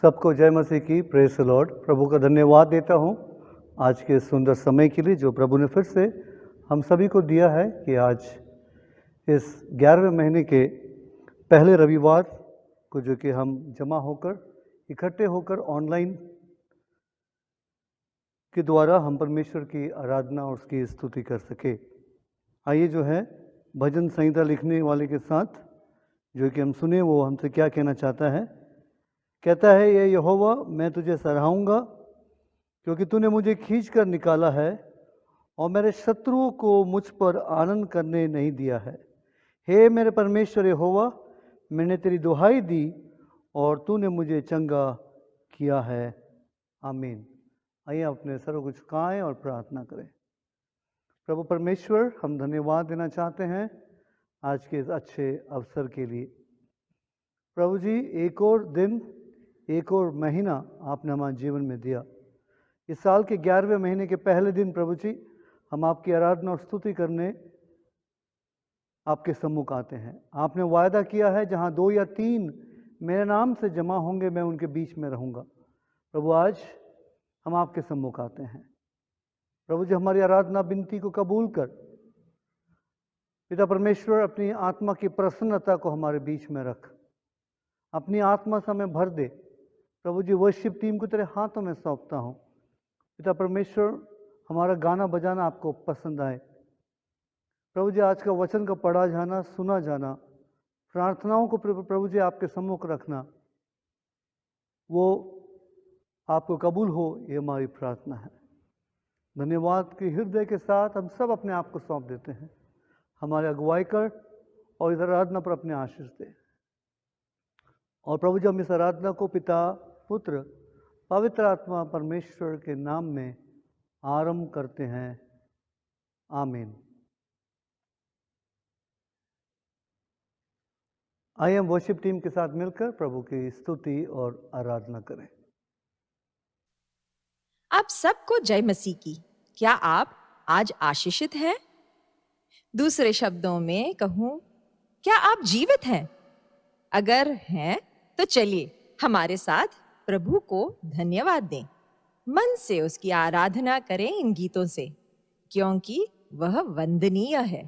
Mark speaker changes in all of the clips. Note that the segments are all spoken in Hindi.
Speaker 1: सबको जय मसीह की। Praise the Lord. प्रभु का धन्यवाद देता हूँ आज के सुंदर समय के लिए जो प्रभु ने फिर से हम सभी को दिया है कि आज इस 11वें महीने के पहले रविवार को जो कि हम जमा होकर इकट्ठे होकर ऑनलाइन के द्वारा हम परमेश्वर की आराधना और उसकी स्तुति कर सके। आइए जो है भजन संहिता लिखने वाले के साथ जो कि हम सुने वो हमसे क्या कहना चाहता है। कहता है, ये यहोवा मैं तुझे सराहूँगा क्योंकि तूने मुझे खींच कर निकाला है और मेरे शत्रुओं को मुझ पर आनंद करने नहीं दिया है। हे मेरे परमेश्वर यहोवा, मैंने तेरी दुहाई दी और तूने मुझे चंगा किया है। आमीन। आइए अपने सरों को झुकाएं और प्रार्थना करें। प्रभु परमेश्वर, हम धन्यवाद देना चाहते हैं आज के इस अच्छे अवसर के लिए। प्रभु जी, एक और दिन एक और महीना आपने हमारे जीवन में दिया। इस साल के 11वें महीने के पहले दिन प्रभु जी हम आपकी आराधना और स्तुति करने आपके सम्मुख आते हैं। आपने वायदा किया है जहाँ 2 या 3 मेरे नाम से जमा होंगे मैं उनके बीच में रहूँगा। प्रभु आज हम आपके सम्मुख आते हैं। प्रभु जी, हमारी आराधना विनती को कबूल कर। पिता परमेश्वर, अपनी आत्मा की प्रसन्नता को हमारे बीच में रख। अपनी आत्मा से हमें भर दे। प्रभु जी, वर्शिप टीम को तेरे हाथों में सौंपता हूँ। पिता परमेश्वर, हमारा गाना बजाना आपको पसंद आए। प्रभु जी, आज का वचन का पढ़ा जाना, सुना जाना, प्रार्थनाओं को प्रभु जी आपके सम्मुख रखना, वो आपको कबूल हो, ये हमारी प्रार्थना है। धन्यवाद के हृदय के साथ हम सब अपने आप को सौंप देते हैं। हमारे अगुवाई कर और इस आराधना पर अपने आशीष दे। और प्रभु जी, हम इस आराधना को पिता, पुत्र, पवित्र आत्मा परमेश्वर के नाम में आरंभ करते हैं। आमीन। आइए हम वर्शिप टीम के साथ मिलकर प्रभु की स्तुति और आराधना करें।
Speaker 2: आप सबको जय मसीह की। क्या आप आज आशीषित हैं? दूसरे शब्दों में कहूं, क्या आप जीवित हैं? अगर हैं तो चलिए हमारे साथ प्रभु को धन्यवाद दें। मन से उसकी आराधना करें इन गीतों से, क्योंकि वह वंदनीय है।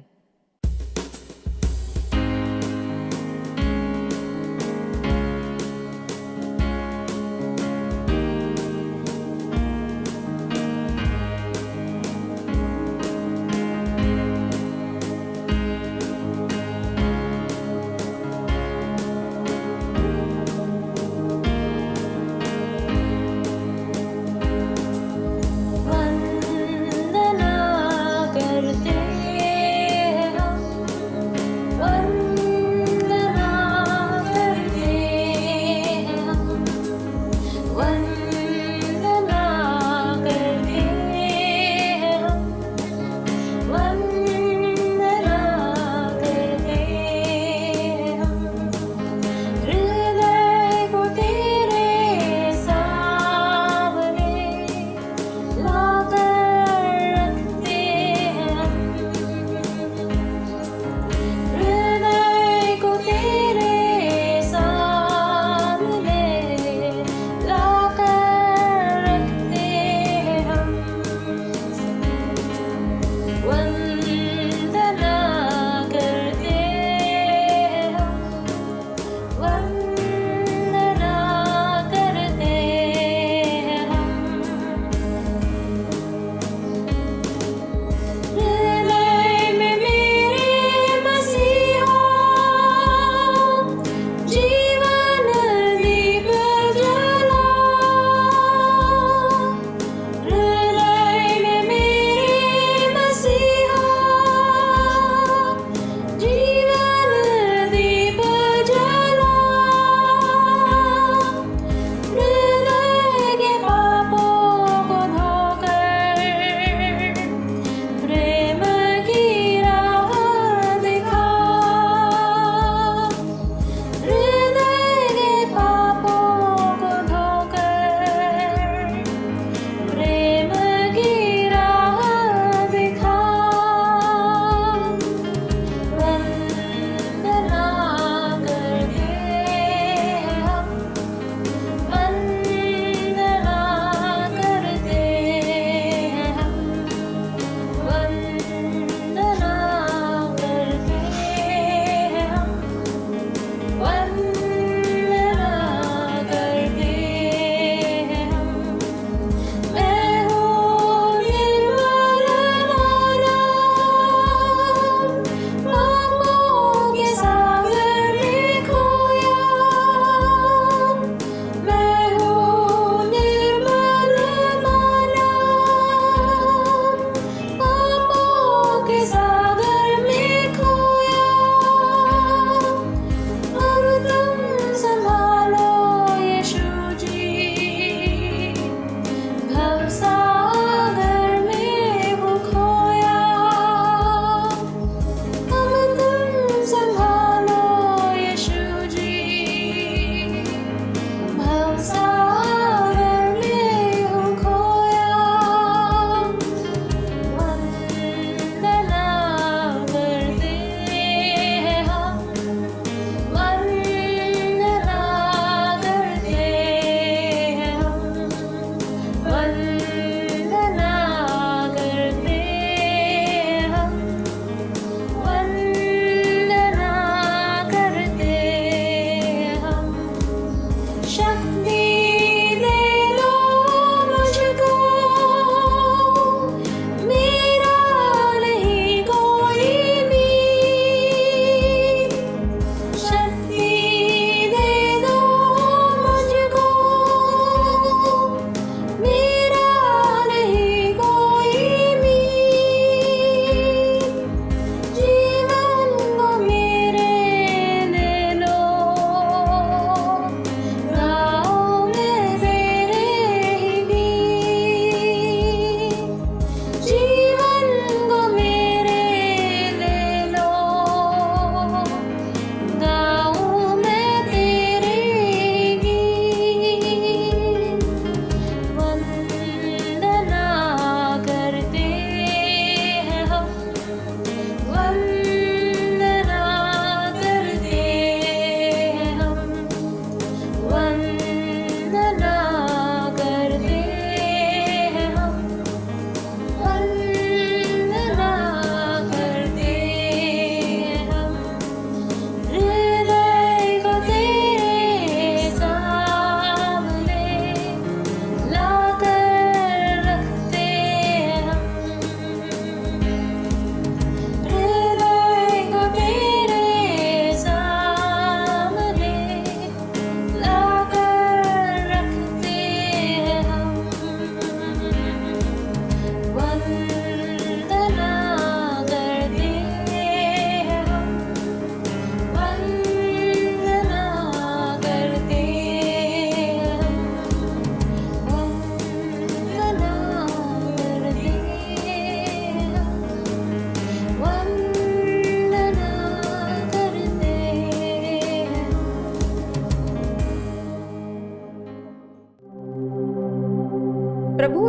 Speaker 3: वंदना करते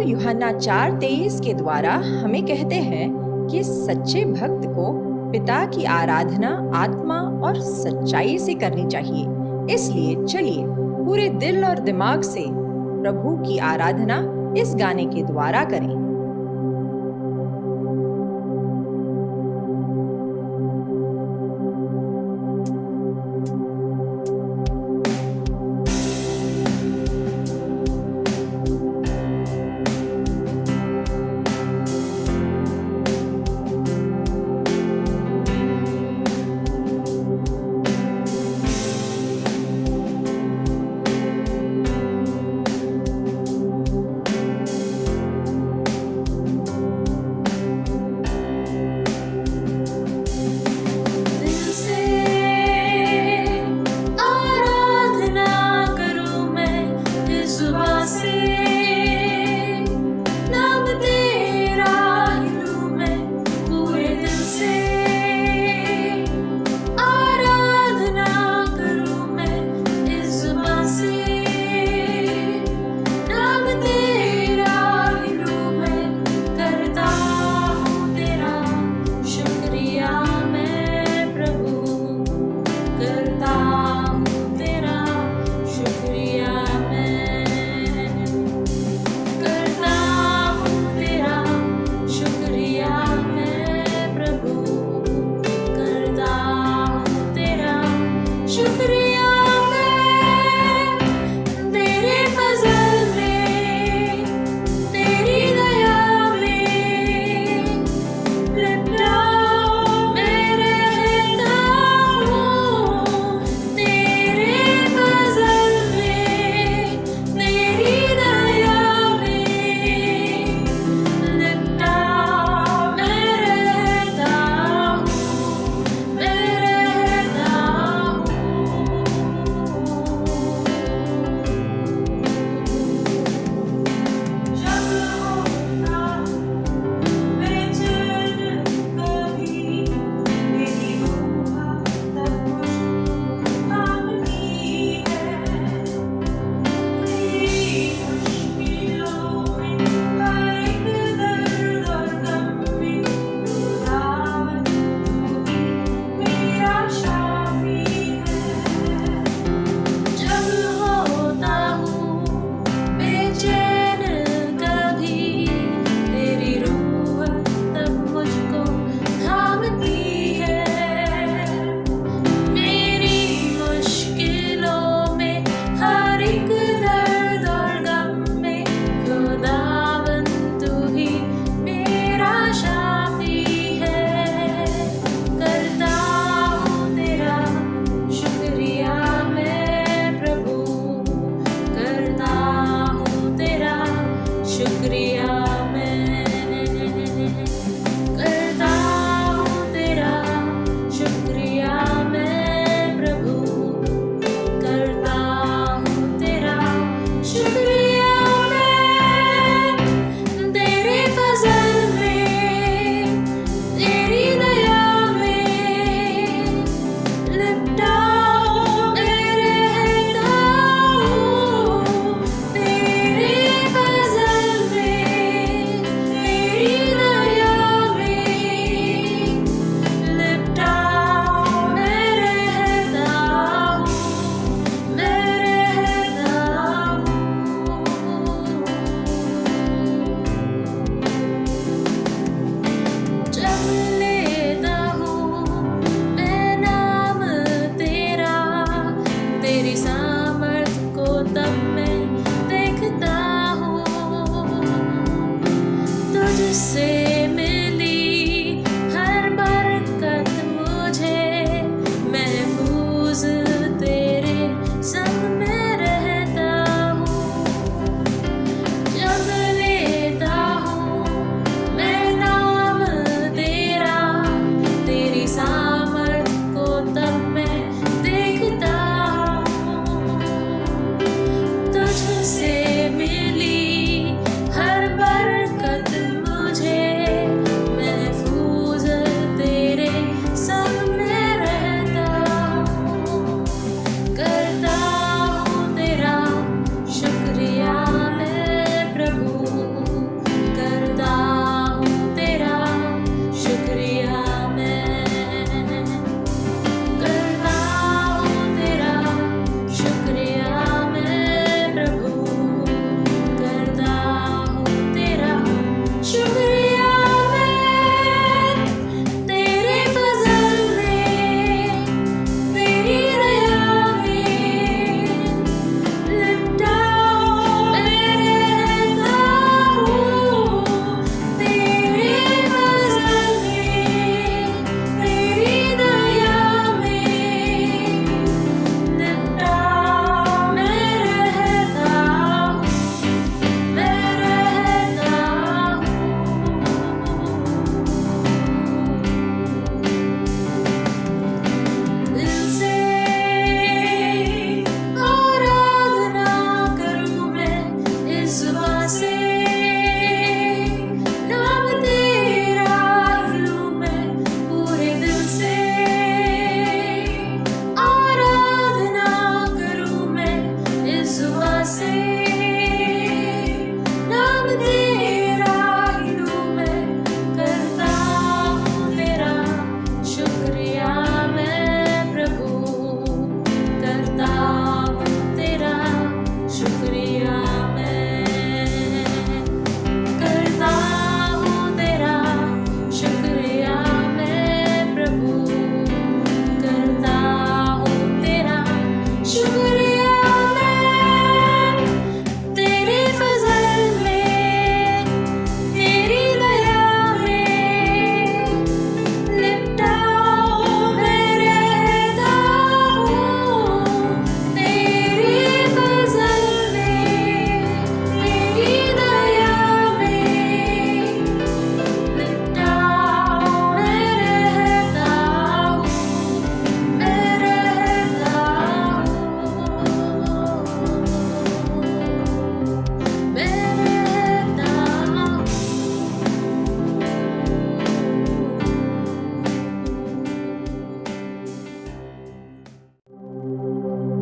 Speaker 2: प्रभु यूहन्ना 4:23 के द्वारा हमें कहते हैं कि सच्चे भक्त को पिता की आराधना आत्मा और सच्चाई से करनी चाहिए। इसलिए चलिए पूरे दिल और दिमाग से प्रभु की आराधना इस गाने के द्वारा करें।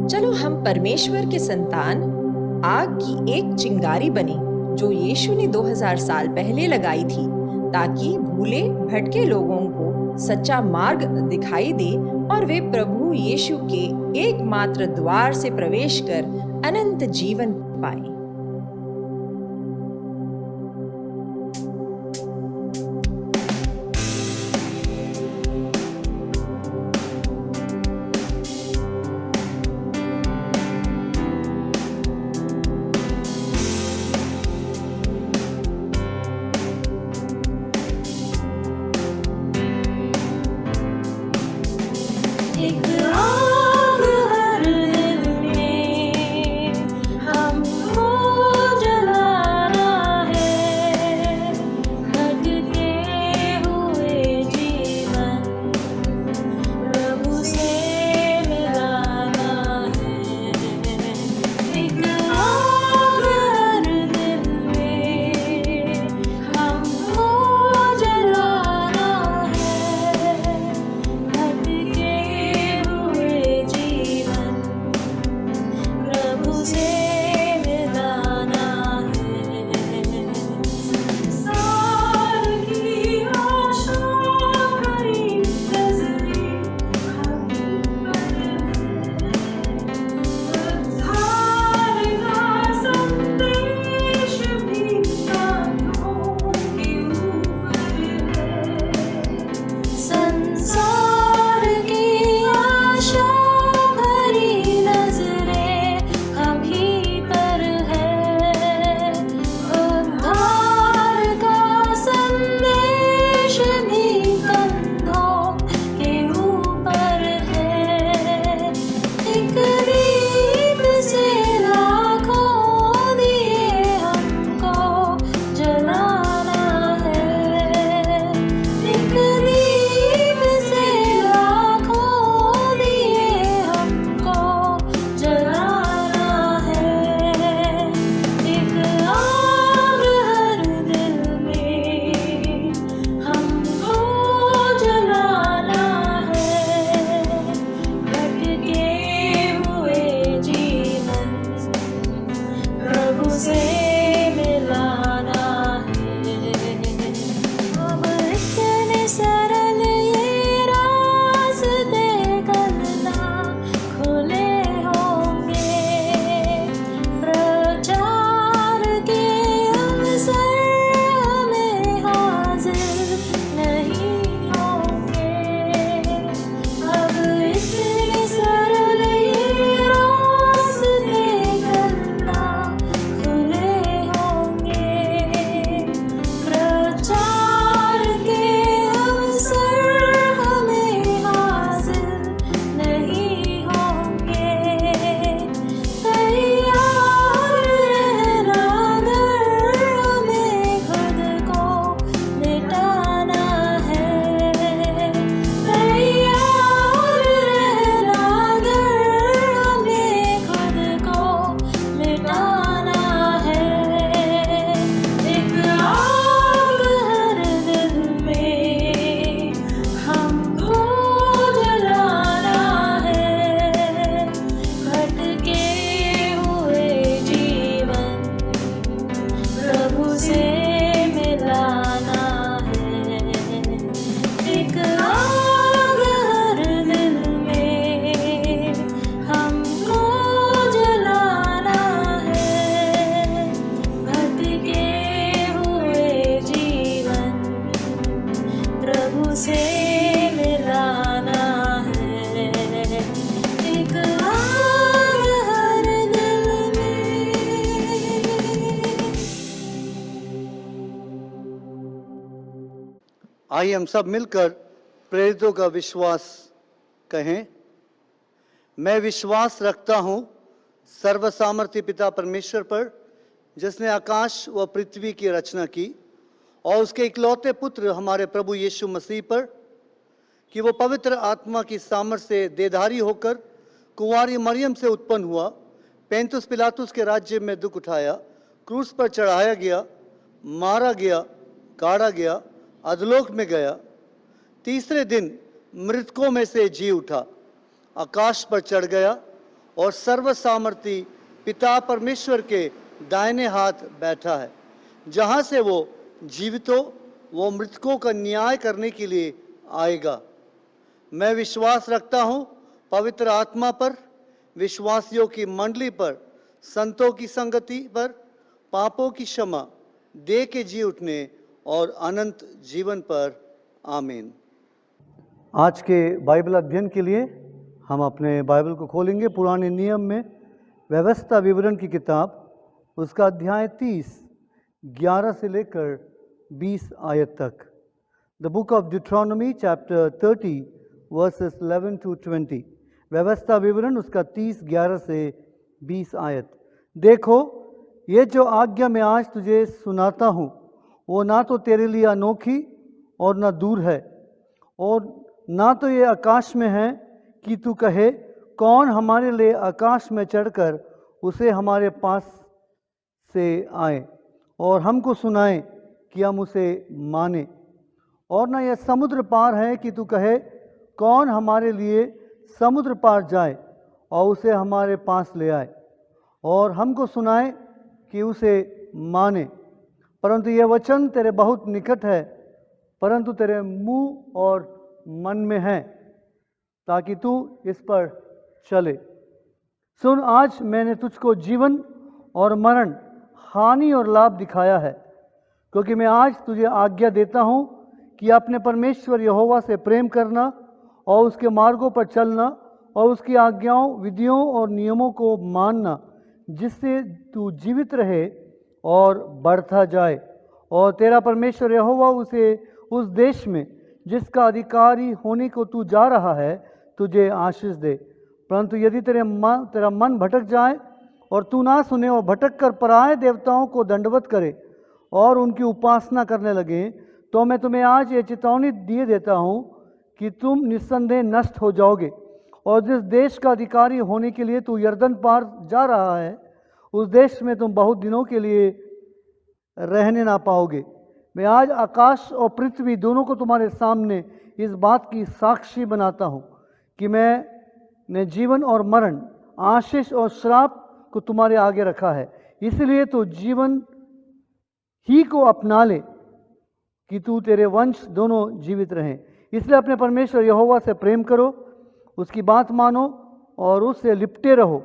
Speaker 2: चलो हम परमेश्वर के संतान आग की एक चिंगारी बने जो यीशु ने 2000 साल पहले लगाई थी, ताकि भूले भटके लोगों को सच्चा मार्ग दिखाई दे और वे प्रभु यीशु के एकमात्र द्वार से प्रवेश कर अनंत जीवन पाए।
Speaker 3: एक आग हर दिल में हमको जलाना है, भटके हुए जीवन प्रभु से मिलाना है। एक आग हर दिल में हमको जलाना है, भटके हुए जीवन प्रभु से मिलाना है। संसार की आशा भरी नजरें हम पर है, उद्धार का संदेश भी कानों के ऊपर है। संसार की आशा भरी नजरें हम ही पर है, उद्धार का संदेश भी कंधों के ऊपर है। एक दीप से लाखों दिए हमको जलाना है, एक दीप से लाखों दिए हमको जलाना है। एक आग हर दिल में हमको जलाना है, भटके हुए जीवन प्रभु से मिलाना है। अब इतने सरल ये रास्ते कल्ला खुले होंगे, प्रचार के अवसर हमें हाजिर नहीं होंगे। अब इतने सरल ये रास्ते कल्ला खुले होंगे, प्रचार के अवसर हमें हासिल नहीं होंगे। तैयार रहना अगर हमें खुद को मिटाना है, तैयार रहना अगर हमें खुद को मिटाना है। एक आग हर दिल में हमको जलाना है, भटके हुए जीवन प्रभु से मिलाना है। एक आग हर दिल में हमको जलाना है, भटके हुए जीवन प्रभु से मिलाना है। एक आग हर दिल में।
Speaker 1: आइए हम सब मिलकर प्रेरितों का विश्वास कहें। मैं विश्वास रखता हूँ सर्वसामर्थ्य पिता परमेश्वर पर, जिसने आकाश व पृथ्वी की रचना की, और उसके इकलौते पुत्र हमारे प्रभु यीशु मसीह पर, कि वो पवित्र आत्मा की सामर्थ्य से देहधारी होकर कुंवारी मरियम से उत्पन्न हुआ, पेंतुस पिलातुस के राज्य में दुख उठाया, क्रूस पर चढ़ाया गया, मारा गया, गाड़ा गया, अधोलोक में गया, तीसरे दिन मृतकों में से जी उठा, आकाश पर चढ़ गया और सर्व सामर्थी पिता परमेश्वर के दाहिने हाथ बैठा है, जहाँ से वो जीवितों व मृतकों का न्याय करने के लिए आएगा। मैं विश्वास रखता हूँ पवित्र आत्मा पर, विश्वासियों की मंडली पर, संतों की संगति पर, पापों की क्षमा, देह के जी उठने और अनंत जीवन पर। आमीन। आज के बाइबल अध्ययन के लिए हम अपने बाइबल को खोलेंगे पुराने नियम में व्यवस्था विवरण की किताब, उसका अध्याय 30, 11 से लेकर 20 आयत तक। The book of Deuteronomy chapter 30 verses 11 to 20। व्यवस्था विवरण उसका 30, 11 से 20 आयत। देखो, ये जो आज्ञा मैं आज तुझे सुनाता हूँ वो ना तो तेरे लिए अनोखी और ना दूर है, और ना तो ये आकाश में है कि तू कहे कौन हमारे लिए आकाश में चढ़कर उसे हमारे पास से आए और हमको सुनाए कि हम उसे माने, और ना यह समुद्र पार है कि तू कहे कौन हमारे लिए समुद्र पार जाए और उसे हमारे पास ले आए और हमको सुनाए कि उसे माने। परंतु यह वचन तेरे बहुत निकट है, परंतु तेरे मुंह और मन में है, ताकि तू इस पर चले। सुन, आज मैंने तुझको जीवन और मरण, हानि और लाभ दिखाया है, क्योंकि मैं आज तुझे आज्ञा देता हूँ कि अपने परमेश्वर यहोवा से प्रेम करना और उसके मार्गों पर चलना और उसकी आज्ञाओं, विधियों और नियमों को मानना, जिससे तू जीवित रहे और बढ़ता जाए, और तेरा परमेश्वर यहोवा उसे उस देश में जिसका अधिकारी होने को तू जा रहा है तुझे आशीष दे। परंतु यदि तेरा मन भटक जाए और तू ना सुने और भटक कर पराये देवताओं को दंडवत करे और उनकी उपासना करने लगे, तो मैं तुम्हें आज ये चेतावनी दिए देता हूँ कि तुम निस्संदेह नष्ट हो जाओगे, और जिस देश का अधिकारी होने के लिए तू यरदन पार जा रहा है उस देश में तुम बहुत दिनों के लिए रहने ना पाओगे। मैं आज आकाश और पृथ्वी दोनों को तुम्हारे सामने इस बात की साक्षी बनाता हूँ कि मैंने जीवन और मरण, आशीष और श्राप को तुम्हारे आगे रखा है। इसलिए तो जीवन ही को अपना ले कि तू तेरे वंश दोनों जीवित रहें। इसलिए अपने परमेश्वर यहोवा से प्रेम करो, उसकी बात मानो और उससे लिपटे रहो,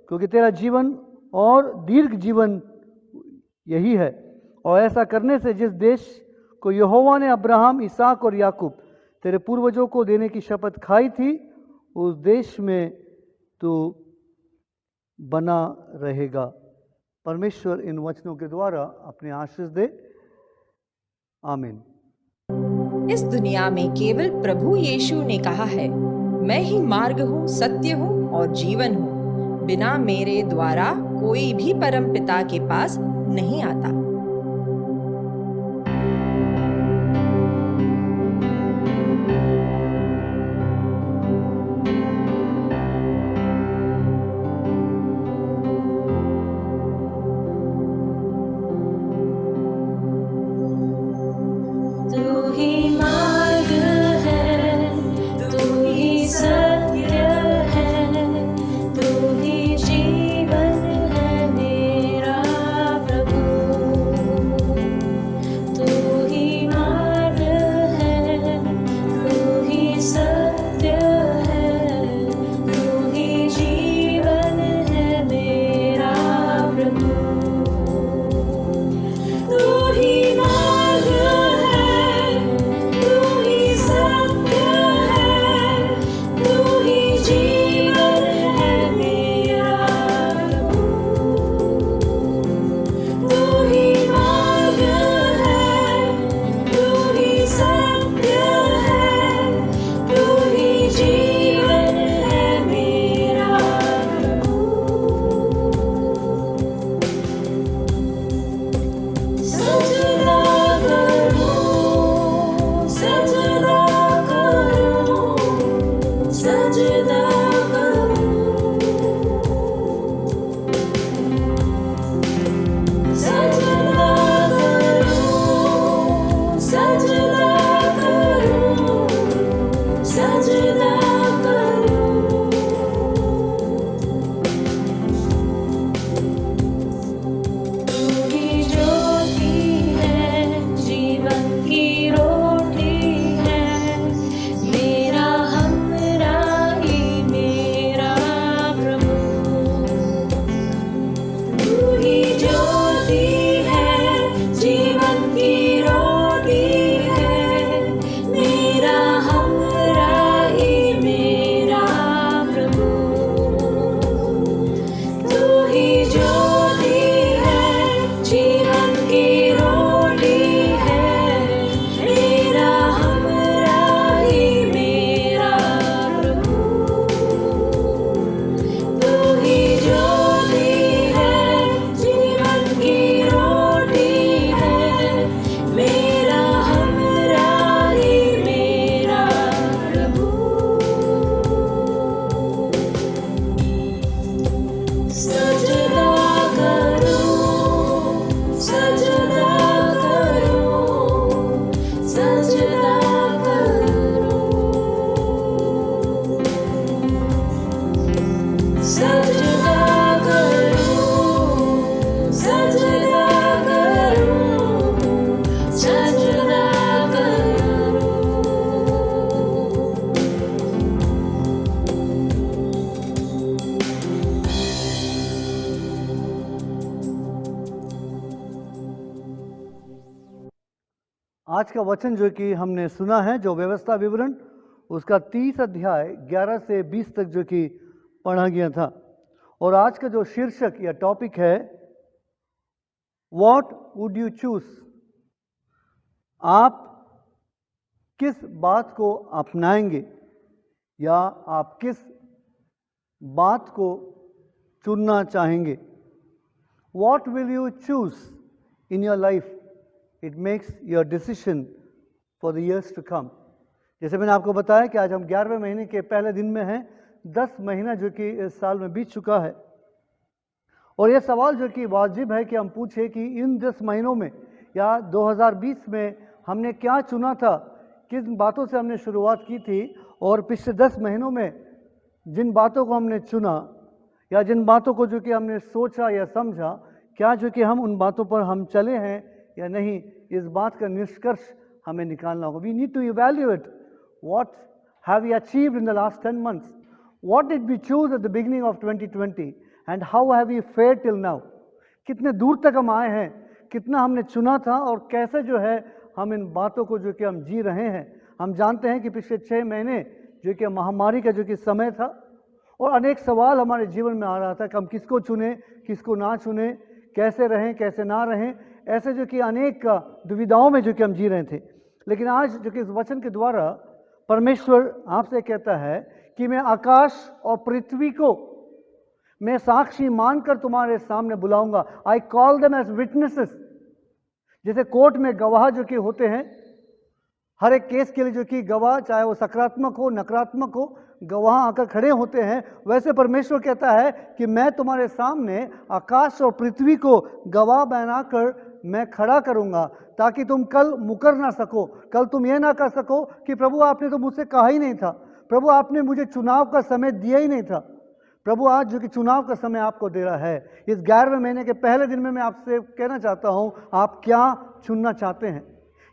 Speaker 1: क्योंकि तेरा जीवन और दीर्घ जीवन यही है। और ऐसा करने से जिस देश को यहोवा ने अब्राहम, इसहाक और याकूब तेरे पूर्वजों को देने की शपथ खाई थी, उस देश में तू बना रहेगा। परमेश्वर इन वचनों के द्वारा अपने आशीष दे। आमीन।
Speaker 2: इस दुनिया में केवल प्रभु यीशु ने कहा है, मैं ही मार्ग हूँ, सत्य हूँ और जीवन हूँ। बिना मेरे द्वारा कोई भी परम पिता के पास नहीं आता।
Speaker 3: तू ही मार्ग है, तू ही सत्य है, तू ही जीवन है मेरा प्रभु। तू ही मार्ग है, तू ही सत्य है, तू ही जीवन है मेरा प्रभु। तू ही मार्ग है, तू ही सत्य है, तू ही जीवन है मेरा प्रभु। तू ही मार्ग है, तू ही सत्य है, तू ही जीवन है मेरा प्रभु। सजदा करूं, सजदा करूं, सजदा करूं, सजदा करूं, सजदा करूं, सजदा करूं।
Speaker 1: आज का वचन जो कि हमने सुना है, जो व्यवस्था विवरण, उसका 30 अध्याय 11 से 20 तक जो कि पढ़ा गया था। और आज का जो शीर्षक या टॉपिक है, व्हाट वुड यू चूज, आप किस बात को अपनाएंगे या आप किस बात को चुनना चाहेंगे। What will you choose in your life, it makes your decision for the years to come. जैसे मैंने आपको बताया कि आज हम 11वें महीने के पहले दिन में हैं। 10 महीना जो कि इस साल में बीत चुका है, और यह सवाल जो कि वाजिब है कि हम पूछे कि इन 10 महीनों में या 2020 में हमने क्या चुना था, किन बातों से हमने शुरुआत की थी, और पिछले 10 महीनों में जिन बातों को हमने चुना या जिन बातों को जो कि हमने सोचा या समझा, क्या जो कि हम उन बातों पर हम चले हैं या नहीं, इस बात का निष्कर्ष हमें निकालना होगा। We need to evaluate what have we achieved in the last 10 months, what did we choose at the beginning of 2020 and how have we fared till now. कितने दूर तक हम आए हैं, कितना हमने चुना था और कैसे जो है हम इन बातों को जो कि हम जी रहे हैं। हम जानते हैं कि पिछले 6 महीने जो कि महामारी का जो कि समय था, और अनेक सवाल हमारे जीवन में आ रहा था कि हम किसको चुने, किसको ना चुने, कैसे रहें, कैसे ना रहें, ऐसे जो कि अनेक दुविधाओं में जो कि हम जी रहे थे। लेकिन आज जो कि इस वचन के द्वारा परमेश्वर आपसे कहता है कि मैं आकाश और पृथ्वी को मैं साक्षी मानकर तुम्हारे सामने बुलाऊंगा। I call them as witnesses. जैसे कोर्ट में गवाह जो कि होते हैं, हर एक केस के लिए जो कि गवाह, चाहे वो सकारात्मक हो नकारात्मक हो, गवाह आकर खड़े होते हैं, वैसे परमेश्वर कहता है कि मैं तुम्हारे सामने आकाश और पृथ्वी को गवाह बनाकर मैं खड़ा करूंगा, ताकि तुम कल मुकर ना सको। कल तुम ये ना कर सको कि प्रभु आपने तो मुझसे कहा ही नहीं था, प्रभु आपने मुझे चुनाव का समय दिया ही नहीं था। प्रभु आज जो कि चुनाव का समय आपको दे रहा है। इस 11वें महीने के पहले दिन में मैं आपसे कहना चाहता हूं, आप क्या चुनना चाहते हैं?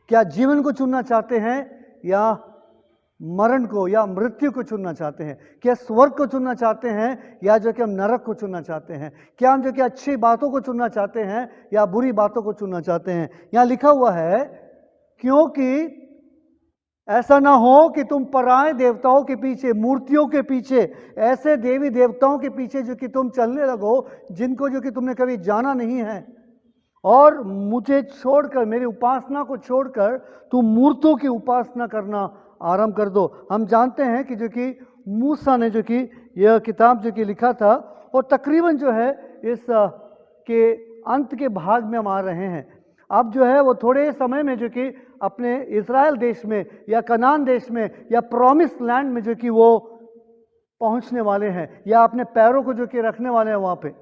Speaker 1: क्या जीवन को चुनना चाहते हैं या मरण को या मृत्यु को चुनना चाहते हैं? क्या स्वर्ग को चुनना चाहते हैं या जो कि हम नरक को चुनना चाहते हैं? क्या हम जो कि अच्छी बातों को चुनना चाहते हैं या बुरी बातों को चुनना चाहते हैं? यहाँ लिखा हुआ है, क्योंकि ऐसा ना हो कि तुम पराये देवताओं के पीछे, मूर्तियों के पीछे, ऐसे देवी देवताओं के पीछे जो कि तुम चलने लगो जिनको जो कि तुमने कभी जाना नहीं है, और मुझे छोड़कर, मेरी उपासना को छोड़कर तुम मूर्तों की उपासना करना आरंभ कर दो। हम जानते हैं कि जो कि मूसा ने जो कि यह किताब जो कि लिखा था, और तकरीबन जो है इस के अंत के भाग में हम आ रहे हैं। अब जो है वो थोड़े समय में जो कि अपने इज़राइल देश में या कनान देश में या प्रॉमिस लैंड में जो कि वो पहुंचने वाले हैं, या अपने पैरों को जो कि रखने वाले हैं वहाँ पे।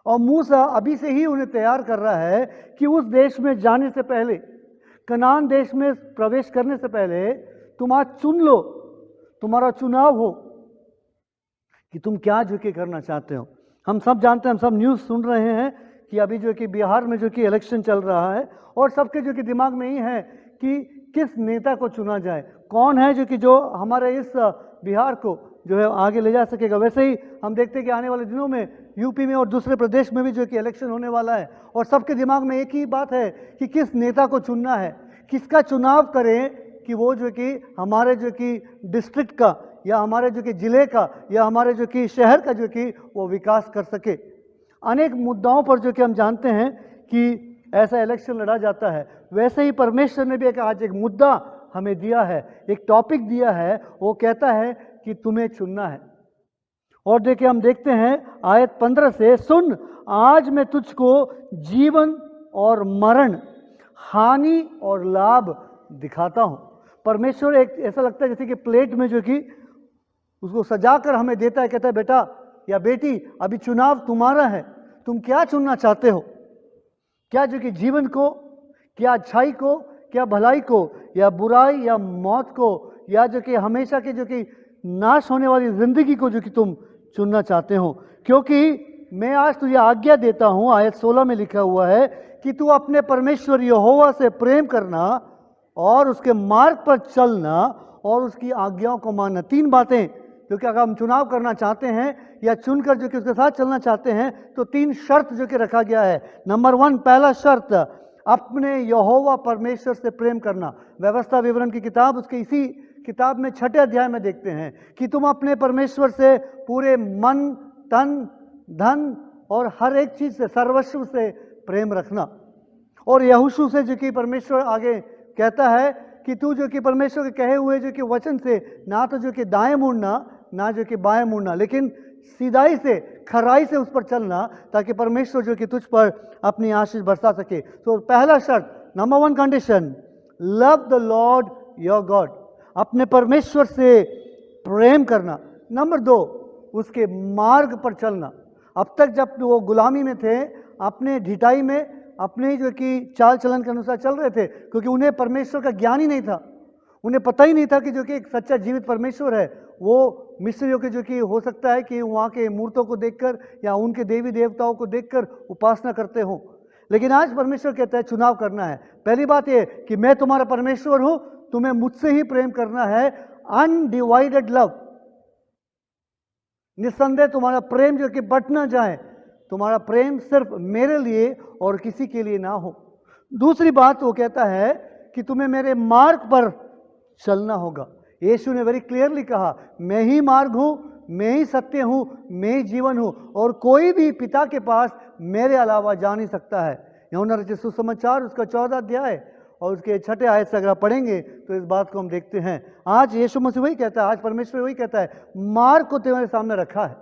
Speaker 1: और मूसा अभी से ही उन्हें तैयार कर रहा है कि उस देश में जाने से पहले, कनान देश में प्रवेश करने से पहले तुम आज चुन लो, तुम्हारा चुनाव हो कि तुम क्या जो कि करना चाहते हो। हम सब जानते हैं, हम सब न्यूज़ सुन रहे हैं कि अभी जो कि बिहार में जो कि इलेक्शन चल रहा है, और सबके जो कि दिमाग में ही है कि किस नेता को चुना जाए, कौन है जो कि जो हमारे इस बिहार को जो है आगे ले जा सकेगा। वैसे ही हम देखते हैं कि आने वाले दिनों में यूपी में और दूसरे प्रदेश में भी जो कि इलेक्शन होने वाला है, और सबके दिमाग में एक ही बात है कि किस नेता को चुनना है, किसका चुनाव करें कि वो जो कि हमारे जो कि डिस्ट्रिक्ट का या हमारे जो कि जिले का या हमारे जो कि शहर का जो कि वो विकास कर सके। अनेक मुद्दाओं पर जो कि हम जानते हैं कि ऐसा इलेक्शन लड़ा जाता है। वैसे ही परमेश्वर ने भी एक आज एक मुद्दा हमें दिया है, एक टॉपिक दिया है। वो कहता है कि तुम्हें चुनना है। और देखिए, हम देखते हैं आयत 15 से, सुन आज मैं तुझको जीवन और मरण, हानि और लाभ दिखाता हूं। परमेश्वर एक ऐसा लगता है जैसे कि प्लेट में जो कि उसको सजाकर हमें देता है, कहता है बेटा या बेटी अभी चुनाव तुम्हारा है, तुम क्या चुनना चाहते हो? क्या जो कि जीवन को, क्या अच्छाई को, क्या भलाई को, या बुराई या मौत को, या जो कि हमेशा की जो कि नाश होने वाली जिंदगी को जो कि तुम चुनना चाहते हो? क्योंकि मैं आज तुझे आज्ञा देता हूं, आयत 16 में लिखा हुआ है कि तू अपने परमेश्वर यहोवा से प्रेम करना और उसके मार्ग पर चलना और उसकी आज्ञाओं को मानना। 3 बातें, क्योंकि अगर हम चुनाव करना चाहते हैं या चुनकर जो कि उसके साथ चलना चाहते हैं तो 3 शर्त जो कि रखा गया है। नंबर 1, पहला शर्त, अपने यहोवा परमेश्वर से प्रेम करना। व्यवस्था विवरण की किताब, उसके इसी किताब में 6ठे अध्याय में देखते हैं कि तुम अपने परमेश्वर से पूरे मन, तन, धन और हर एक चीज से, सर्वस्व से प्रेम रखना। और यहोशू से जो कि परमेश्वर आगे कहता है कि तू जो कि परमेश्वर के कहे हुए जो कि वचन से ना तो जो कि दाएं मुड़ना, ना जो कि बाएं मुड़ना, लेकिन सीधाई से, खराई से उस पर चलना, ताकि परमेश्वर जो कि तुझ पर अपनी आशीष बरसा सके। तो पहला शर्त, number 1 condition, love the Lord your God, अपने परमेश्वर से प्रेम करना। नंबर 2, उसके मार्ग पर चलना। अब तक जब वो गुलामी में थे, अपने ढिठाई में, अपने जो कि चाल चलन के अनुसार चल रहे थे, क्योंकि उन्हें परमेश्वर का ज्ञान ही नहीं था। उन्हें पता ही नहीं था कि जो कि एक सच्चा जीवित परमेश्वर है। वो मिस्रियों के जो कि हो सकता है कि वहाँ के मूर्तों को देखकर या उनके देवी देवताओं को देखकर उपासना करते हो, लेकिन आज परमेश्वर कहता है चुनाव करना है। पहली बात ये कि मैं तुम्हारा परमेश्वर हूं, तुम्हें मुझसे ही प्रेम करना है, अनडिवाइडेड लव। निस्संदेह तुम्हारा प्रेम जो कि बट ना जाए, तुम्हारा प्रेम सिर्फ मेरे लिए और किसी के लिए ना हो। दूसरी बात वो कहता है कि तुम्हें मेरे मार्ग पर चलना होगा। यीशु ने वेरी क्लियरली कहा, मैं ही मार्ग हूं, मैं ही सत्य हूं, मैं ही जीवन हूं, और कोई भी पिता के पास मेरे अलावा जा नहीं सकता है। यूहन्ना रचित सुसमाचार उसका 14 अध्याय और उसके 6ठे आयत से अगर पढ़ेंगे तो इस बात को हम देखते हैं। आज यीशु मसीह वही कहता है, आज परमेश्वर वही कहता है, मार्ग को तुम्हारे सामने रखा है।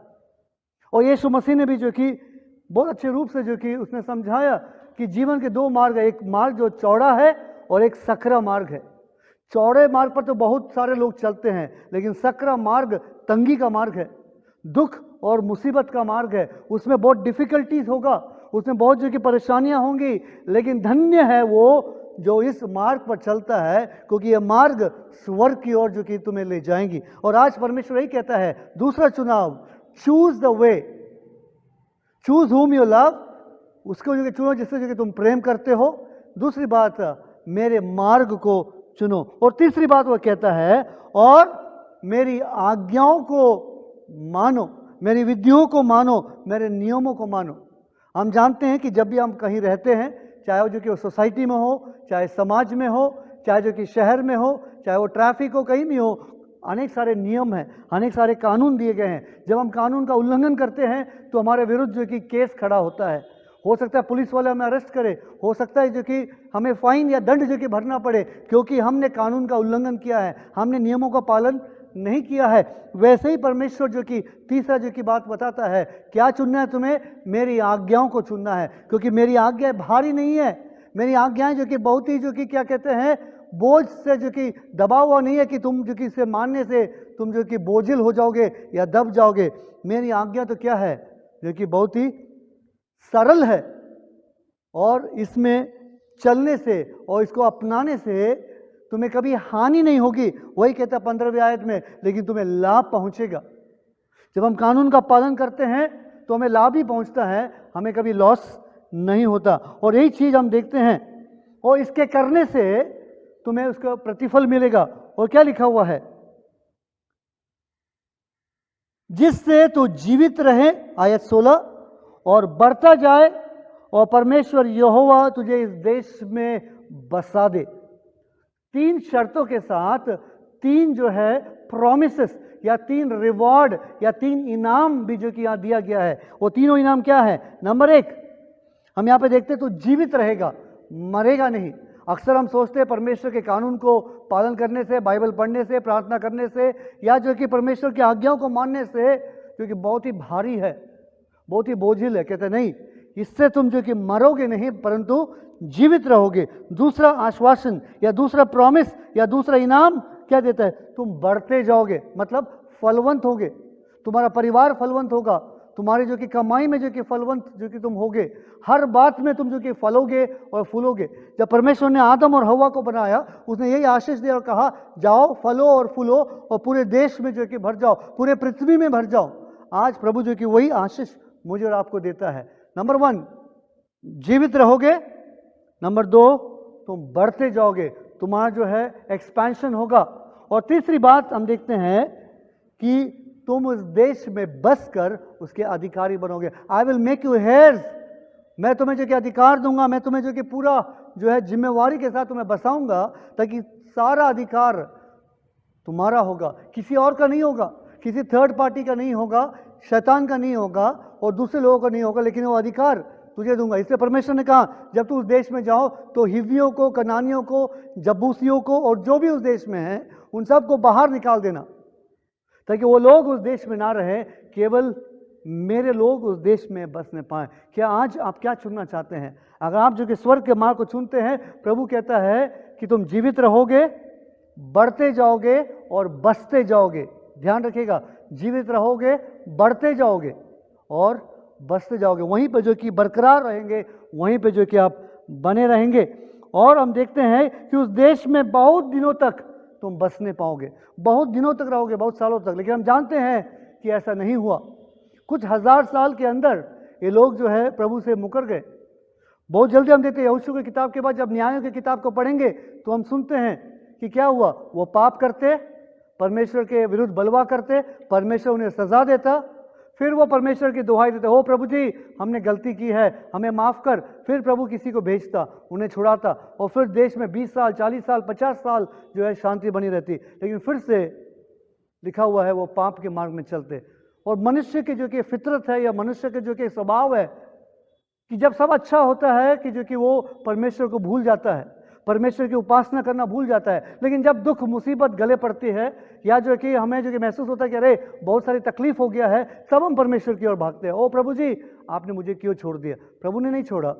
Speaker 1: और यीशु मसीह ने भी जो कि बहुत अच्छे रूप से जो कि उसने समझाया कि जीवन के 2 मार्ग है, एक मार्ग जो चौड़ा है और एक सकरा मार्ग है। चौड़े मार्ग पर तो बहुत सारे लोग चलते हैं, लेकिन सकरा मार्ग तंगी का मार्ग है, दुख और मुसीबत का मार्ग है। उसमें बहुत डिफिकल्टीज होगा, उसमें बहुत जो कि परेशानियां होंगी, लेकिन धन्य है वो जो इस मार्ग पर चलता है, क्योंकि यह मार्ग स्वर्ग की ओर जो कि तुम्हें ले जाएंगी। और आज परमेश्वर यही कहता है, दूसरा चुनाव, choose the way, choose whom you love, उसको जो कि चुनो जिससे जो कि तुम प्रेम करते हो। दूसरी बात, मेरे मार्ग को चुनो। और तीसरी बात वो कहता है, और मेरी आज्ञाओं को मानो, मेरी विधियों को मानो, मेरे नियमों को मानो। हम जानते हैं कि जब भी हम कहीं रहते हैं, चाहे वो जो कि सोसाइटी में हो, चाहे समाज में हो, चाहे जो कि शहर में हो, चाहे वो ट्रैफिक हो, कहीं भी हो, अनेक सारे नियम हैं, अनेक सारे कानून दिए गए हैं। जब हम कानून का उल्लंघन करते हैं तो हमारे विरुद्ध जो कि केस खड़ा होता है। हो सकता है पुलिस वाले हमें अरेस्ट करे, हो सकता है जो कि हमें फाइन या दंड जो कि भरना पड़े, क्योंकि हमने कानून का उल्लंघन किया है, हमने नियमों का पालन नहीं किया है। वैसे ही परमेश्वर जो कि तीसरा जो कि बात बताता है, क्या चुनना है तुम्हें? मेरी आज्ञाओं को चुनना है, क्योंकि मेरी आज्ञाएं भारी नहीं है। मेरी आज्ञाएं जो कि बहुत ही जो कि क्या कहते हैं, बोझ से जो कि दबा हुआ नहीं है कि तुम जो कि इसे मानने से तुम जो कि बोझिल हो जाओगे या दब जाओगे। मेरी आज्ञा तो क्या है, जो कि बहुत ही सरल है, और इसमें चलने से और इसको अपनाने से तुम्हें कभी हानि नहीं होगी। वही कहता है 15वीं आयत में, लेकिन तुम्हें लाभ पहुंचेगा। जब हम कानून का पालन करते हैं तो हमें लाभ ही पहुंचता है, हमें कभी लॉस नहीं होता। और यही चीज हम देखते हैं, और इसके करने से तुम्हें उसका प्रतिफल मिलेगा। और क्या लिखा हुआ है, जिससे तू जीवित रहे, आयत 16, और बढ़ता जाए, और परमेश्वर यहोवा तुझे इस देश में बसा दे। 3 शर्तों के साथ 3 जो है प्रॉमिसेस या 3 रिवॉर्ड या 3 इनाम भी जो कि यहां दिया गया है। वो तीनों इनाम क्या है? नंबर 1, हम यहां पे देखते हैं, तो जीवित रहेगा, मरेगा नहीं। अक्सर हम सोचते हैं परमेश्वर के कानून को पालन करने से, बाइबल पढ़ने से, प्रार्थना करने से, या जो कि परमेश्वर की आज्ञाओं को मानने से, क्योंकि बहुत ही भारी है, बहुत ही बोझिल है, कहते नहीं, इससे तुम जो कि मरोगे नहीं परंतु जीवित रहोगे। दूसरा आश्वासन या दूसरा प्रॉमिस या दूसरा इनाम क्या देता है? तुम बढ़ते जाओगे, मतलब फलवंत होगे, तुम्हारा परिवार फलवंत होगा, तुम्हारी जो कि कमाई में जो कि फलवंत जो कि तुम होगे, हर बात में तुम जो कि फलोगे और फूलोगे। जब परमेश्वर ने आदम और हवा को बनाया, उसने यही आशीष दिया और कहा, जाओ फलो और फूलो और पूरे देश में जो कि भर जाओ, पूरे पृथ्वी में भर जाओ। आज प्रभु जो कि वही आशीष मुझे और आपको देता है। नंबर 1, जीवित रहोगे। नंबर 2, तुम बढ़ते जाओगे, तुम्हारा जो है एक्सपेंशन होगा। और तीसरी बात हम देखते हैं कि तुम उस देश में बसकर उसके अधिकारी बनोगे। I will make you hairs, मैं तुम्हें जो कि अधिकार दूंगा, मैं तुम्हें जो कि पूरा जो है जिम्मेवारी के साथ तुम्हें बसाऊंगा, ताकि सारा अधिकार तुम्हारा होगा, किसी और का नहीं होगा, किसी थर्ड पार्टी का नहीं होगा, शैतान का नहीं होगा और दूसरे लोगों का नहीं होगा, लेकिन वो अधिकार तुझे दूंगा। इसलिए परमेश्वर ने कहा जब तू उस देश में जाओ तो हिव्वियों को, कनानियों को, जबूसियों को और जो भी उस देश में हैं उन सबको बाहर निकाल देना, ताकि वो लोग उस देश में ना रहे, केवल मेरे लोग उस देश में बसने पाए। क्या आज आप क्या चुनना चाहते हैं? अगर आप जो कि स्वर्ग के मार्ग को चुनते हैं, प्रभु कहता है कि तुम जीवित रहोगे, बढ़ते जाओगे और बसते जाओगे। ध्यान रखिएगा, जीवित रहोगे, बढ़ते जाओगे और बसते जाओगे। वहीं पे जो कि बरकरार रहेंगे, वहीं पे जो कि आप बने रहेंगे। और हम देखते हैं कि उस देश में बहुत दिनों तक तुम बसने पाओगे, बहुत दिनों तक रहोगे, बहुत सालों तक। लेकिन हम जानते हैं कि ऐसा नहीं हुआ। कुछ हजार साल के अंदर ये लोग जो है प्रभु से मुकर गए। बहुत जल्दी हम देखते हैं यहोशू की किताब के बाद जब न्यायों की किताब को पढ़ेंगे तो हम सुनते हैं कि क्या हुआ। वो पाप करते, परमेश्वर के विरुद्ध बलवा करते, परमेश्वर उन्हें सजा देता, फिर वो परमेश्वर की दुहाई देते, ओ प्रभु जी हमने गलती की है, हमें माफ कर। फिर प्रभु किसी को भेजता, उन्हें छुड़ाता और फिर देश में 20 साल, 40 साल, 50 साल जो है शांति बनी रहती। लेकिन फिर से लिखा हुआ है वो पाप के मार्ग में चलते। और मनुष्य की जो कि फितरत है या मनुष्य के जो कि स्वभाव है कि जब सब अच्छा होता है कि जो कि वो परमेश्वर को भूल जाता है, परमेश्वर की उपासना करना भूल जाता है। लेकिन जब दुख मुसीबत गले पड़ती है या जो कि हमें जो कि महसूस होता है कि अरे बहुत सारी तकलीफ हो गया है, तब हम परमेश्वर की ओर भागते हैं। ओ प्रभु जी आपने मुझे क्यों छोड़ दिया? प्रभु ने नहीं छोड़ा,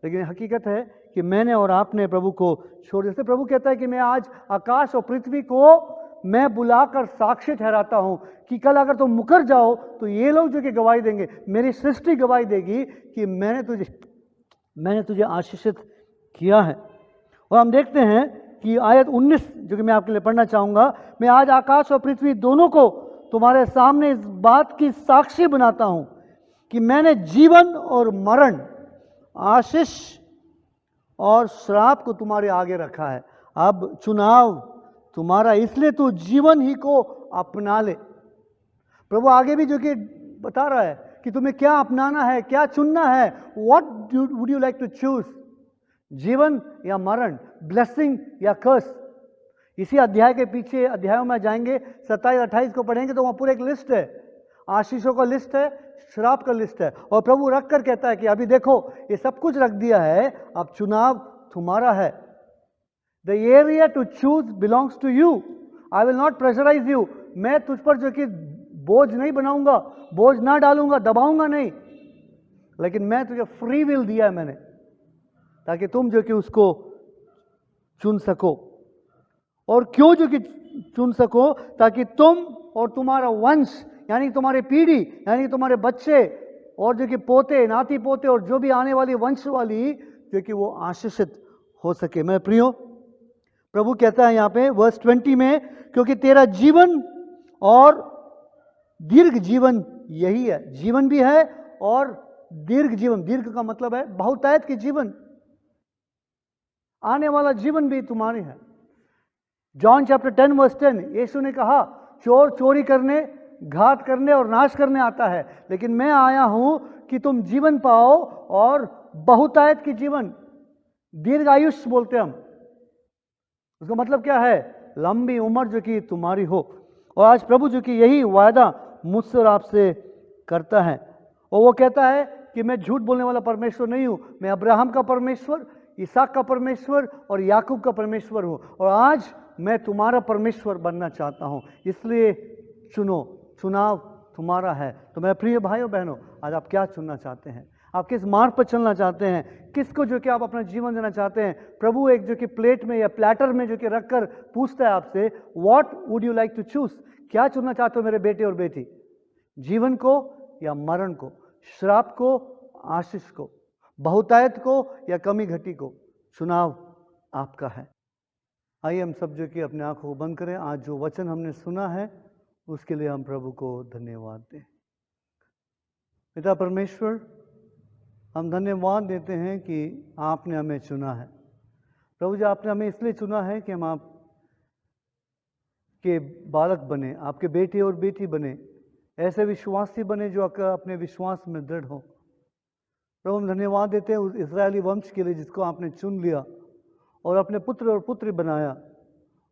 Speaker 1: लेकिन हकीकत है कि मैंने और आपने प्रभु को छोड़ दिया। प्रभु कहता है कि मैं आज आकाश और पृथ्वी को मैं बुलाकर साक्षी ठहराता हूं कि कल अगर तुम मुकर जाओ तो ये लोग जो कि गवाही देंगे, मेरी सृष्टि गवाही देगी कि मैंने तुझे आशीषित किया है। और हम देखते हैं कि आयत 19 जो कि मैं आपके लिए पढ़ना चाहूंगा, मैं आज आकाश और पृथ्वी दोनों को तुम्हारे सामने इस बात की साक्षी बनाता हूं कि मैंने जीवन और मरण, आशीष और श्राप को तुम्हारे आगे रखा है। अब चुनाव तुम्हारा, इसलिए तू जीवन ही को अपना ले। प्रभु आगे भी जो कि बता रहा है कि तुम्हें क्या अपनाना है, क्या चुनना है। What would you like to choose, जीवन या मरण, ब्लेसिंग या कर्स। इसी अध्याय के पीछे अध्यायों में जाएंगे, 27-28 को पढ़ेंगे तो वहां पूरा एक लिस्ट है, आशीषों का लिस्ट है, श्राप का लिस्ट है। और प्रभु रख कर कहता है कि अभी देखो ये सब कुछ रख दिया है, अब चुनाव तुम्हारा है। The area to choose belongs to you. I will not pressurize you. मैं तुझ पर जो कि बोझ नहीं बनाऊंगा, बोझ ना डालूंगा, दबाऊंगा नहीं, लेकिन मैं तुझे फ्री विल दिया है मैंने, ताकि तुम जो कि उसको चुन सको। और क्यों जो कि चुन सको? ताकि तुम और तुम्हारा वंश, यानी तुम्हारी पीढ़ी, यानी तुम्हारे बच्चे और जो कि पोते, नाती पोते और जो भी आने वाली वंश वाली जो कि वो आशीषित हो सके। मेरे प्रियो, प्रभु कहता है यहाँ पे वर्स 20 में, क्योंकि तेरा जीवन और दीर्घ जीवन यही है। जीवन भी है और दीर्घ जीवन, दीर्घ का मतलब है बहुतायत के जीवन, आने वाला जीवन भी तुम्हारे है। जॉन चैप्टर 10 वर्स 10, यीशु ने कहा चोर चोरी करने, घात करने और नाश करने आता है, लेकिन मैं आया हूं कि तुम जीवन पाओ और बहुतायत की जीवन। दीर्घ आयुष्य बोलते हम, उसका मतलब क्या है? लंबी उम्र जो कि तुम्हारी हो। और आज प्रभु जो कि यही वायदा मुझसे और आपसे करता है। और वो कहता है कि मैं झूठ बोलने वाला परमेश्वर नहीं हूं, मैं अब्राहम का परमेश्वर, इसहाक का परमेश्वर और याकूब का परमेश्वर हूं। और आज मैं तुम्हारा परमेश्वर बनना चाहता हूं, इसलिए चुनो, चुनाव तुम्हारा है। तो मेरे प्रिय भाइयों बहनों, आज आप क्या चुनना चाहते हैं? आप किस मार्ग पर चलना चाहते हैं? किसको जो कि आप अपना जीवन देना चाहते हैं? प्रभु एक जो कि प्लेट में या प्लेटर में जो कि रखकर पूछता है आपसे, what would you like to choose? क्या चुनना चाहते हो मेरे बेटे और बेटी? जीवन को या मरण को, श्राप को, आशीष को, बहुतायत को या कमी घटी को? चुनाव आपका है। आइए हम सब जो कि अपने आंखों को बंद करें। आज जो वचन हमने सुना है उसके लिए हम प्रभु को धन्यवाद दें। पिता परमेश्वर, हम धन्यवाद देते हैं कि आपने हमें चुना है। प्रभु जी, आपने हमें इसलिए चुना है कि हम आपके बालक बने, आपके बेटे और बेटी बने, ऐसे विश्वासी बने जो अपने विश्वास में दृढ़ हो। प्रभु हम धन्यवाद देते हैं उस इस्राएली वंश के लिए जिसको आपने चुन लिया और अपने पुत्र और पुत्री बनाया,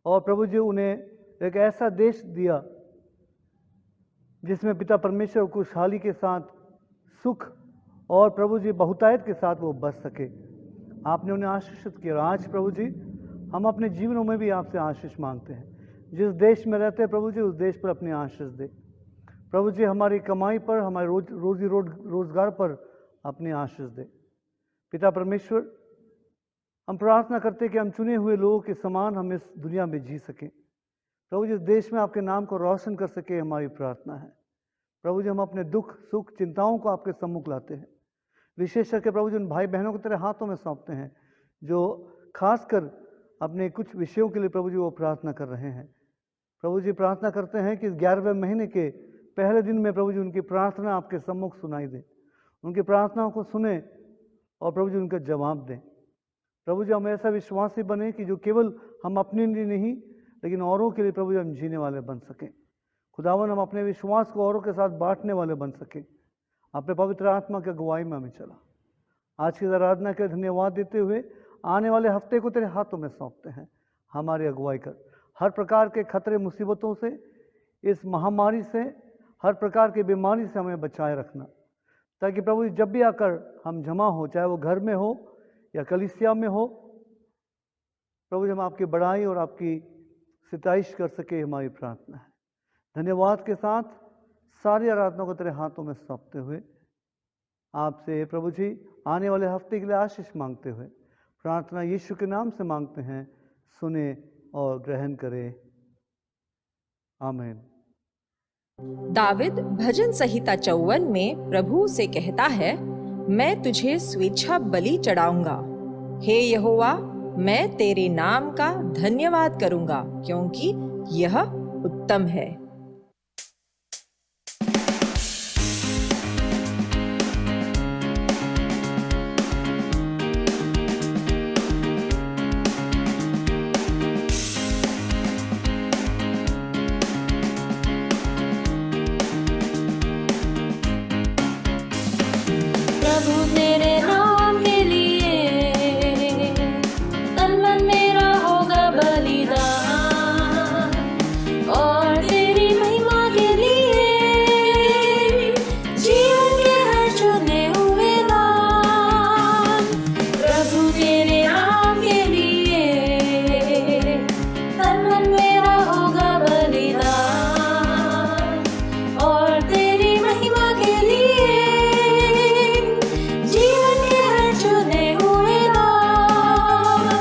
Speaker 1: और प्रभु जी उन्हें एक ऐसा देश दिया जिसमें पिता परमेश्वर खुशहाली के साथ, सुख और प्रभु जी बहुतायत के साथ वो बस सके। आपने उन्हें आशीषित किया। आज प्रभु जी हम अपने जीवनों में भी आपसे आशीष मांगते हैं। जिस देश में रहते हैं प्रभु जी, उस देश पर अपनी आशीष दे। प्रभु जी हमारी कमाई पर, हमारे रोजी रोजगार पर अपनी आशीष दे। पिता परमेश्वर, हम प्रार्थना करते हैं कि हम चुने हुए लोगों के समान हम इस दुनिया में जी सकें। प्रभु जी इस देश में आपके नाम को रोशन कर सके, हमारी प्रार्थना है। प्रभु जी हम अपने दुख सुख चिंताओं को आपके सम्मुख लाते हैं। विशेष करके प्रभु जी उन भाई बहनों को तेरे हाथों में सौंपते हैं जो खासकर अपने कुछ विषयों के लिए प्रभु जी वो प्रार्थना कर रहे हैं। प्रभु जी प्रार्थना करते हैं कि इस 11वें महीने के पहले दिन में प्रभु जी उनकी प्रार्थना आपके सम्मुख सुनाई दे, उनकी प्रार्थनाओं को सुने और प्रभु जी उनका जवाब दें। प्रभु जी हम ऐसा विश्वासी बने कि जो केवल हम अपने लिए नहीं लेकिन औरों के लिए प्रभु जी हम जीने वाले बन सकें। खुदावन हम अपने विश्वास को औरों के साथ बांटने वाले बन सकें। अपने पवित्र आत्मा की अगुवाई में हमें चला। आज की आराधना के धन्यवाद देते हुए आने वाले हफ्ते को तेरे हाथों में सौंपते हैं। हमारी अगुवाई कर, हर प्रकार के खतरे मुसीबतों से, इस महामारी से, हर प्रकार की बीमारी से हमें बचाए रखना, ताकि प्रभु जी जब भी आकर हम जमा हो, चाहे वो घर में हो या कलीसिया में हो, प्रभु जी हम आपकी बड़ाई और आपकी सिताइश कर सके, हमारी प्रार्थना है। धन्यवाद के साथ सारी आराधना को तेरे हाथों में सौंपते हुए आपसे प्रभु जी आने वाले हफ्ते के लिए आशीष मांगते हुए प्रार्थना यीशु के नाम से मांगते हैं। सुने और ग्रहण करें। आमीन।
Speaker 2: दाविद भजन संहिता 54 में प्रभु से कहता है, मैं तुझे स्वेच्छा बलि चढ़ाऊंगा। हे यहोवा, मैं तेरे नाम का धन्यवाद करूंगा, क्योंकि यह उत्तम है।
Speaker 3: प्रभु तेरे नाम के लिए तन मन मेरा होगा बलिदान, और तेरी महिमा के लिए जीवन के हर चुने हुए दान। प्रभु तेरे नाम के लिए तन मन मेरा होगा बलिदान, और तेरी महिमा के लिए जीवन के हर चुने हुए दान।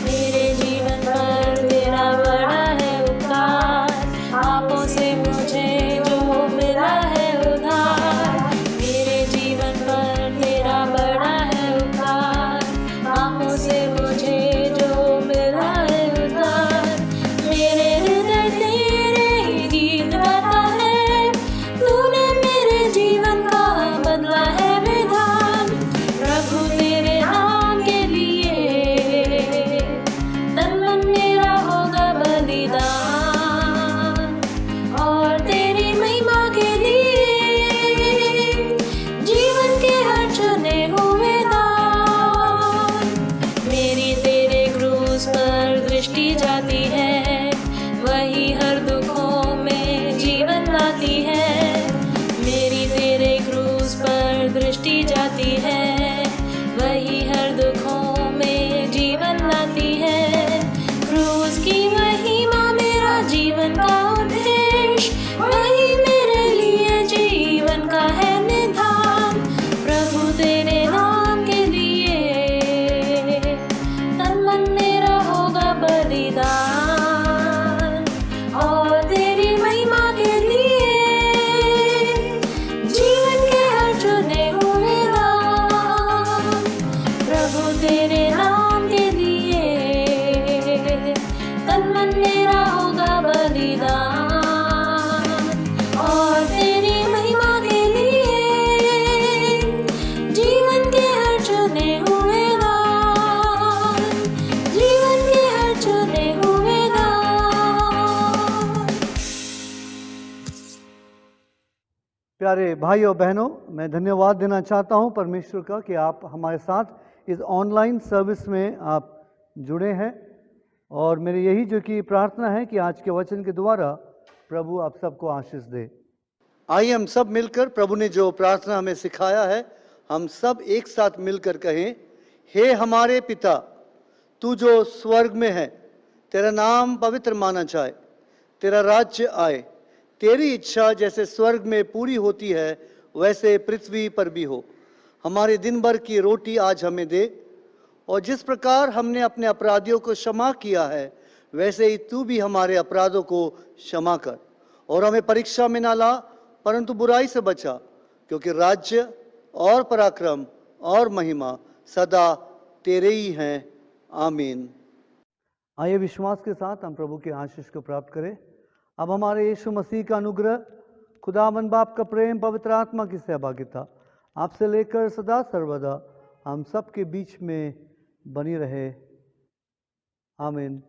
Speaker 3: मेरे जीवन पर तेरा बड़ा है उपकार, आपों से मुझे जो मिला है उधार। मेरे जीवन पर तेरा बड़ा है उपकार, आपों से मुझे जो मिला है उधार। मेरे हृदय तेरे ही गीत गाता है, तूने मेरे जीवन का बदला है विधान। प्रभु तेरे नाम के लिए तन मन मेरा होगा बलिदान, और तेरी महिमा के लिए जीवन के हर चुने हुए दान। मेरी तेरे क्रूस पर दृष्टि जाती है, वही हर दुखों में जीवन लाती है। मेरी तेरे क्रूस पर दृष्टि जाती है, वही हर दुखों में जीवन लाती है। क्रूस की महिमा मेरा जीवन का उद्देश्य, वही मेरे लिए जीवन का है निधान। प्रभु तेरे नाम के लिए तन मन मेरा होगा बलिदान, और तेरी महिमा के लिए जीवन के हर चुने हुए दान। प्रभु तेरे नाम के लिए तन मन मेरा होगा बलिदान, और तेरी महिमा के लिए जीवन के हर चुने हुए दान। जीवन के हर चुने हुए दान।
Speaker 1: प्यारे भाई और बहनों, मैं धन्यवाद देना चाहता हूं परमेश्वर का कि आप हमारे साथ इस ऑनलाइन सर्विस में आप जुड़े हैं। और मेरी यही जो कि प्रार्थना है कि आज के वचन के द्वारा प्रभु आप सबको आशीष दे। आइए हम सब मिलकर प्रभु ने जो प्रार्थना हमें सिखाया है, हम सब एक साथ मिलकर कहें, हे हमारे पिता, तू जो स्वर्ग में है, तेरा नाम पवित्र माना जाए, तेरा राज्य आए, तेरी इच्छा जैसे स्वर्ग में पूरी होती है वैसे पृथ्वी पर भी हो। हमारे दिन भर की रोटी आज हमें दे, और जिस प्रकार हमने अपने अपराधियों को क्षमा किया है वैसे ही तू भी हमारे अपराधों को क्षमा कर, और हमें परीक्षा में ना ला परंतु बुराई से बचा, क्योंकि राज्य और पराक्रम और महिमा सदा तेरे ही हैं। आमीन। आइए विश्वास के साथ हम प्रभु के आशीष को प्राप्त करें। अब हमारे यीशु मसीह का अनुग्रह, खुदावंद बाप का प्रेम, पवित्र आत्मा की सहभागिता आपसे लेकर सदा सर्वदा हम सब के बीच में बनी रहे। आमीन।